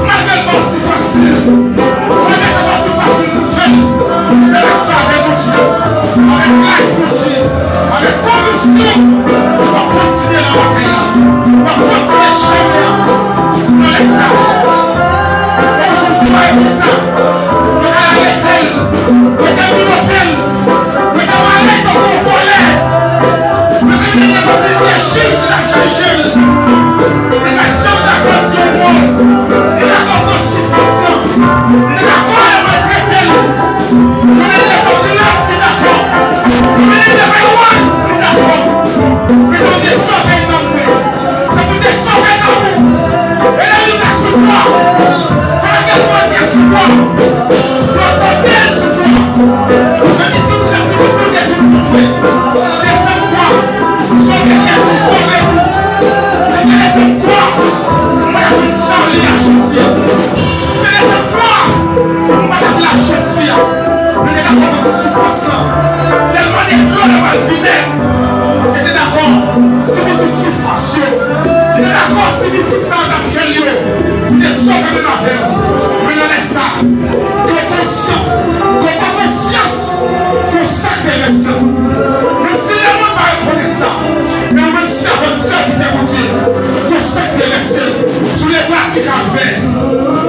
Malgré le poste facile. Malgré le poste facile pour faire. Mais avec ça, avec Dieu. Avec grâce pour Dieu. Avec conviction. On va continuer la bataille. On va continuer chemin. On laisse ça. C'est aujourd'hui pour ça. On va arrêter. On va terminer. On va arrêter pour voler. On va terminer pour plaisir. Chiche la chiche.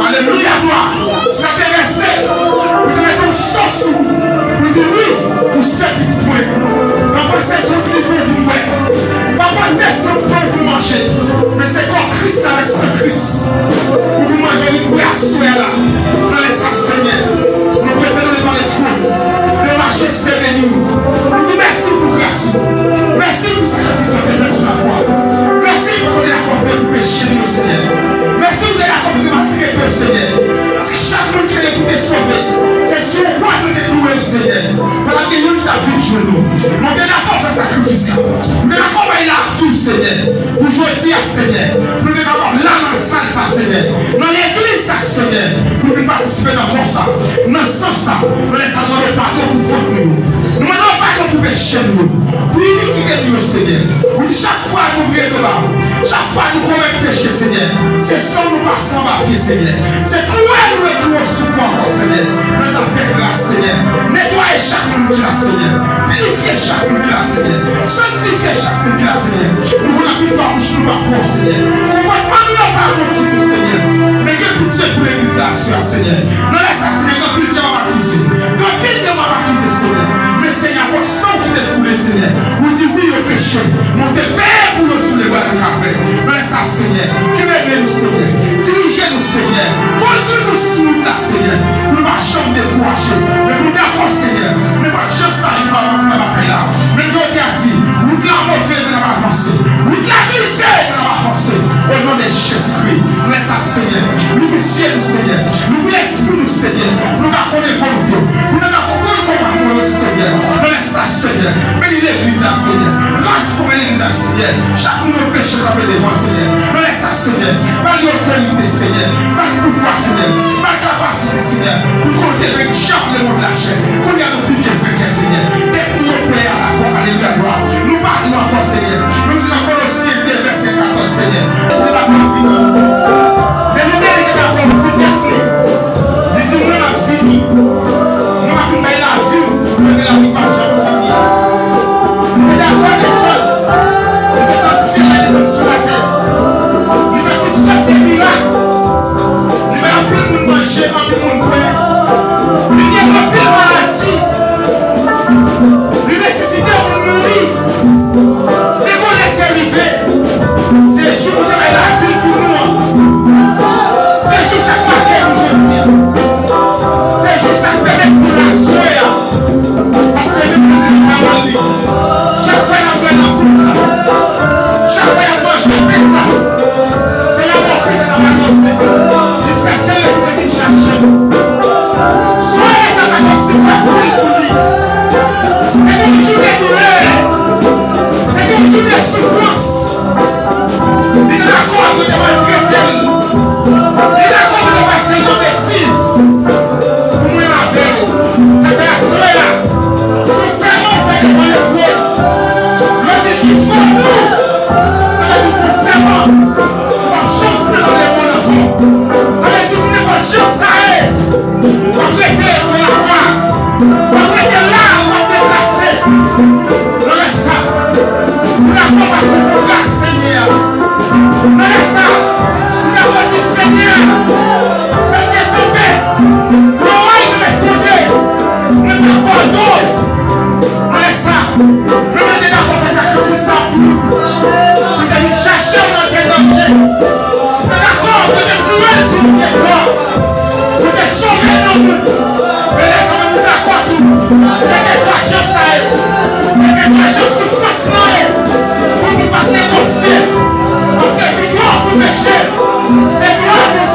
Alléluia, gloire. Ça t'intéresse. Vous devez être chance. Vous dites oui, pour ce petit point. Pas passer son petit peu, vous mouillez. Pas passer son pain, vous mangez. Mais c'est comme Christ avec ce Christ. Vous mangez une boisson là. Dans les sacs Seigneur. Nous préférons devant les trous. Le marché se bénit. Nous disons merci pour grâce. Merci pour sacrifice que tu as fait sur la croix. Merci pour qu'on ait accompli le péché de nous, Seigneur. Merci pour qu'on ait accompli ma traite, Seigneur. Si chaque monde qui est pour te sauver, c'est sur le point de découvrir, Seigneur. Par la guérison qui t'a vu jouer nous. On est d'accord faire sacrifice. On est d'accord faire la vie, Seigneur. Pour jouer dire, Seigneur. Pour nous d'accord là dans la salle, ça, Seigneur. Dans l'église, ça, Seigneur. Pour nous participer dans le ça. Dans ce sens, ça. Nous laissons demander pardon pour faute nous. Nous demandons pardon pour péché nous. Pour iniquité nous, Seigneur. Oui, chaque fois nous ouvrons de là. Chaque fois nous commettons péché, Seigneur. C'est sans nous passer par pied, Seigneur. C'est cruel nous et nous secours encore, Seigneur. Nous avons fait grâce, Seigneur. Nettoyez chaque monde qui l'a, Seigneur. Purifiez chaque monde qui l'a, Seigneur. Sanctifiez chaque monde qui l'a, Seigneur. Nous voulons plus faire bouche nous par contre, Seigneur. Nous ne pouvons pas nous pardon tout, Seigneur. Mais que pitié pour l'église là, Seigneur. Nous laissons, Seigneur, que pitié m'a baptisé. Que pitié m'a baptisé, Seigneur. Mais Seigneur, pour sang qui t'est coulé, Seigneur. Vous dites oui au péché. Mon père pour nous sous les bras du café. Nous laissons, Seigneur. Qui veut nous, Seigneur. Dirigez-nous, Seigneur. Conduis-nous sous la, Seigneur. Nous ne pas jamais décourager. Mais nous d'accord, Seigneur. Mais pas jamais ça, nous avancer dans la bataille là. Mais Dieu t'a dit, vous de la mauvaise, nous n'avons avancé. Vous de la glissée, nous n'avons avancé. Au nom de Jésus-Christ, nous laissons, Seigneur. Nous viciez nous, Seigneur. Nous voulons esprit nous, Seigneur. Nous n'avons pas de Dieu. Nous n'avons pas de commandement, Seigneur. Nous laissons, Seigneur. Bénis l'église là, Seigneur. Transformez l'église là, Seigneur. Chaque nous nos péchés comme devant, Seigneur. Nous laissons, Seigneur. Par l'autorité, Seigneur. Par le pouvoir, Seigneur. Par la capacité, Seigneur. Pour compter avec chaque le monde de la chair. Qu'on y a nos piquets avec Seigneur. Dès que nous payons à la croix, alléluia, gloire. Nous parlons encore, Seigneur. Nous disons encore au ciel des versets 14, Seigneur. Je la fini. Mais nous délivrons la confidence. Nous disons, nous l'avons fini. Nous avons fait la vie. Nous avons la vie par jamais fini. Nous avons d'accord de ça. Nous sommes dans le ciel et nous sommes sur la terre. Nous avons toutes sortes de miracles. Nous avons appris à nous manger, à nous boire. Nous avons appris à maladie. Nous nécessitons de nous nourrir. Dès qu'on est arrivé, c'est le jour où nous avons la vie pour nous.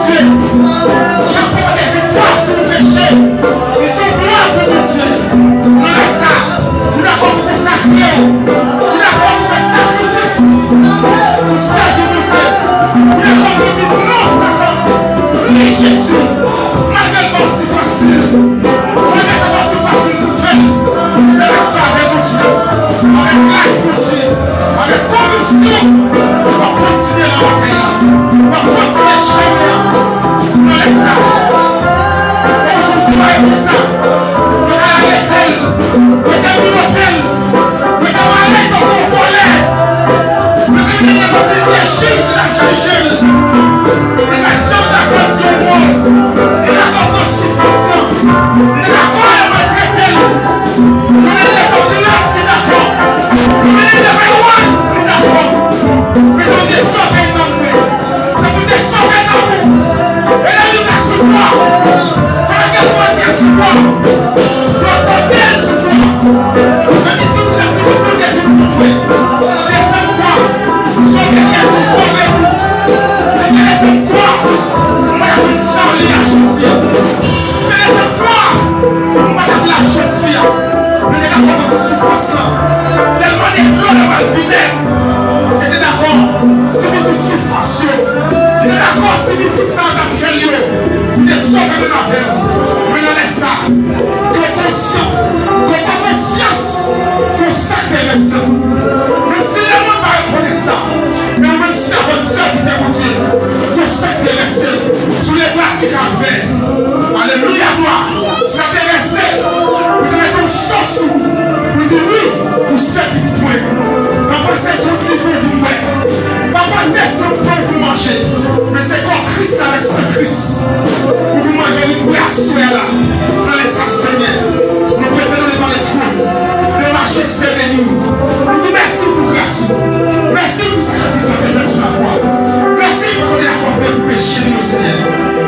Dieu. Chaque fois des victoires sur le péché, ils sont gloire pour mon Dieu. On laisse ça. Nous avons consacré. Nous avons fait sacrifice. Nous servons mon Dieu. Nous avons dit non, Satan. Oui, Jésus. Malgré le bon, c'est facile. Malgré le bon, c'est facile pour faire. Mais avec ça, avec mon Dieu. Avec grâce, mon Dieu. Avec conviction. On va continuer la bataille. On va continuer le chemin. On laisse ça. C'est aujourd'hui, pour ça. On a arrêté. On a arrêté. On a arrêté. On a volé. On a arrêté. On a juge la juge. On a juge la condition. On a encore souffrance. On a encore à maltraiter. On a d'accord de là. On est d'accord. On est d'accord. On est d'accord. Mais on est sauvé dans nous. Ça vous est sauvé dans vous. Et là, il va se voir. On a qu'à voir dire se voir. Notre belle se voir. Même si vous êtes plus opposés, tout le monde fait. Laissez-moi croire. Sauvez-nous, sauvez-nous. C'est que laissez-moi croire. Madame une Charlie à Chantier. C'est que laissez-moi croire. Madame la Chantier. Vous êtes d'accord avec cette souffrance-là. Tellement des gloires de mal vinaigre. Vous êtes d'accord. C'est bien tout souffrance. Vous êtes d'accord. C'est bien tout ça dans le fait. Vous êtes sauvés de la vie. Mais non, laisse ça. Que conscient. Que conscience. Que ça t'intéresse. Même si les gens ne pas reconnaître ça. Mais même si votre soeur qui t'écoute. Que ça t'intéresse. Sous les pratiques à faire. Alléluia, gloire. Ça t'intéresse. Vous devez être chance. Vous dites oui. Pour ces petits points. Papa, c'est son petit peu vous mourir. Papa, c'est son pain vous manger. Mais c'est comme Christ avec ce Christ. Vous mangez une boisson là. Dans les Seigneur. Nous préférons devant les trous. Le marché se bénit. Nous disons merci pour grâce. Merci pour sacrifice que tu as fait sur la croix. Merci pour qu'on ait accompli le péché de nous, Seigneur.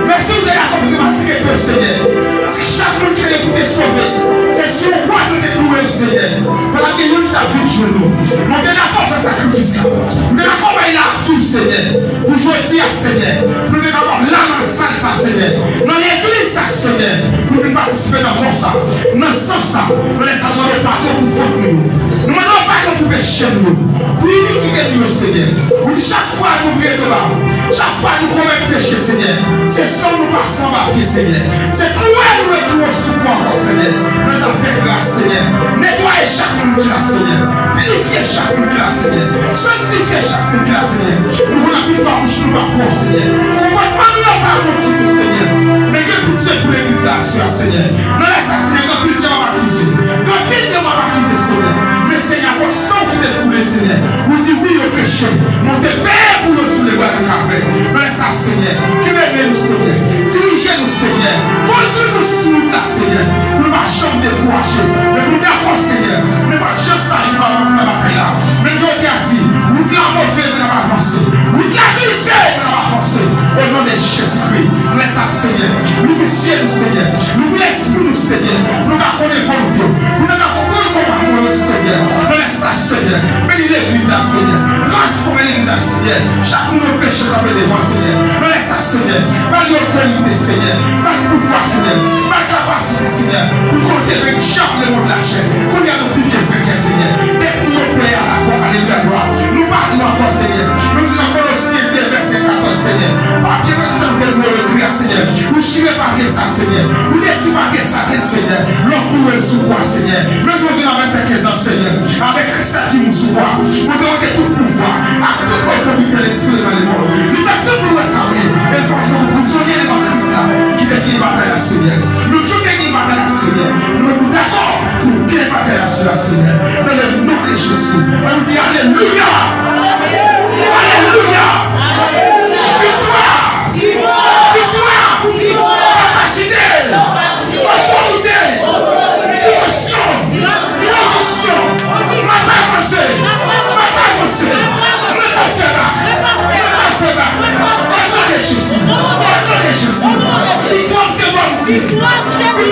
Merci pour qu'on ait accompli de maltraiter au Seigneur. Si chaque monde qui est pour te sauver, c'est sur le point de découvrir, Seigneur. Par la guérison qui t'a vu jouer nous. On est d'accord faire sacrifice là. On est d'accord faire la vie, Seigneur. Pour jouer dire, Seigneur. Nous sommes d'accord là dans la salle, ça, Seigneur. Dans l'église, ça, Seigneur. Pour nous participer dans le ça. Dans ce sens, ça. Nous laissons demander pardon pour faute nous. Nous demandons pardon pour péché nous. Pour l'iniquité de nous, Seigneur. Oui, chaque fois nous ouvrons de là. Chaque fois nous commettons péché, Seigneur. C'est sans nous passer en pied, Seigneur. C'est cruel nous être au secours encore, Seigneur. Nous avons fait grâce, Seigneur. Nettoyez chaque monde qui l'a, Seigneur. Purifiez chaque monde qui l'a, Seigneur. Sanctifiez chaque monde qui l'a, Seigneur. Nous voulons plus faire bouche nous pas pour, Seigneur. On ne va pas nous pardon pour Seigneur. Mais que pitié pour l'église là, Seigneur. Nous laissons, Seigneur, que pitié m'a baptisé. Que pitié m'a baptisé, Seigneur. Mais Seigneur, pour sang qui t'est coulé, Seigneur. Vous dites oui au péché. Montez père pour nous sous les bras du café. Nous laissons, Seigneur. Qui veut nous, Seigneur. Dirigez-nous, Seigneur. Continue-nous sous la, Seigneur. Nous ne pas jamais décourager. Mais nous d'accord, Seigneur. Nous ne pas jamais ça, nous avancer dans la bataille là. Mais Dieu t'a dit, nous de la mauvaise, nous n'avons pas avancé. Nous de la glissée, nous n'avons pas avancé. Au nom de Jésus-Christ, nous laissons, Seigneur. Nous voulons nous, Seigneur. Nous voulons l'esprit, nous, Seigneur. Nous n'avons pas connaître Dieu. Nous n'avons pas connaître Seigneur. Nous laissons, Seigneur. Bénis l'église là, Seigneur. Transformez l'église là, Seigneur. Chaque nous nos péchés comme devant, Seigneur. Nous laissons, Seigneur. Par l'autorité, Seigneur. Par le pouvoir, Seigneur. Par la capacité, Seigneur. Pour compter avec chaque le monde de la chair. Qu'on y a nos piquets avec Seigneur. Dès que nous payons à la croix, alléluia, gloire. Nous parlons encore, Seigneur. Nous disons encore au ciel, verset 14, Seigneur. Papier, nous sommes de l'écrire, Seigneur. Vous chirez papier ça, Seigneur. Vous détruisez papier ça, Seigneur. L'encourir sous quoi, Seigneur. Nous disons dans verset 15, Seigneur. Avec Christ qui nous sous quoi. Vous demandez tout pouvoir. À toute autorité, l'esprit dans les mondes. Nous faisons tout pour le savoir. Et franchement, vous soignez les Christ là. Qui dédie une bataille à Seigneur. Nous jouons une bataille à Seigneur. Nous sommes d'accord pour gagner une bataille à Seigneur. Dans le nom de Jésus. On nous dit Alléluia. Alléluia. Victoire. Victoire. Capacité. Autorité. Soumission. Conviction. Ma pas avancer. Ma pas avancer. Ne pas faire là. Ne pas faire là. Au nom de Jésus. Au nom de Jésus. Victoire, c'est bon. Victoire, c'est bon.